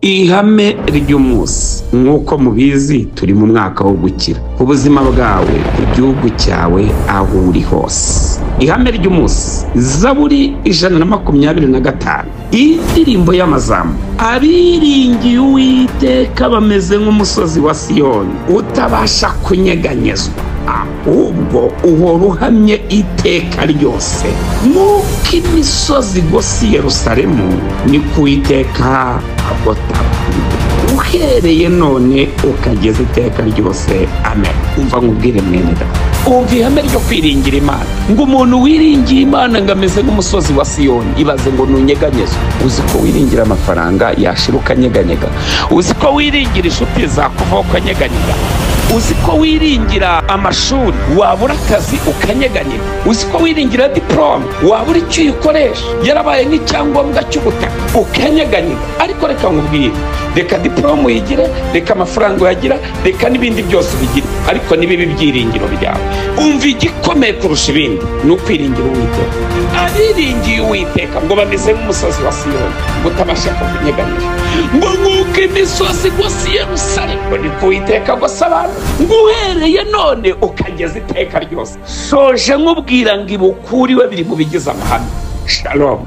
ihame ry'umunsi nk'uko mubizi turi mu mwaka wo gukira ubuzima bwawe ku gihugu cyawe aho uri hose. Ihame ry'umunsi Zaburi 125 indirimbo y'amazamu. Abiringiye Uwiteka bameze nk'umusozi wa Siyoni utabasha kunyeganyezwa, ahubwo uhora uhamye iteka ryose. Nk'uko imisozi igose Yerusalemu niko Uwiteka agota uhereye none ukageza iteka ryose. Amen. Umva nkubwire mwene data, umva ihame ryo kwiringira Imana. Ngo umuntu wiringiye Imana ngo ameze nk'umusozi wa Siyoni. Ibaze ngo nunyeganyezwa. Uzi ko wiringira amafaranga yashira ukanyeganyega? Uzi ko wiringira inshuti zakuvaho ukanyeganyega? Uzi ko wiringira amashuri wabura akazi ukanyeganyega? Uzi ko wiringira diplome wabura icyo uyikoresha yarabaye nk'icyangombwa cy'ubutaka ukanyeganyega? Ariko reka nkubwire, reka diplome uyigire, reka amafaranga uyagira, reka n'ibindi byose bigire, ariko nibibi byiringiro byawe. Umva igikomeye kurusha ibindi ni ukwiringira Uwiteka. Abiringiye Uwiteka ngo bameze nk'umusozi wa Siyoni utabasha kunyeganyezwa. Ngo nk'uko imisozi igose Yerusalemu niko Uwiteka agose abantu, ngo uhereye none ukageza iteka ryose. Soje nkubwira ngo ibukuriwe biri mu bigize amahame. Shalom.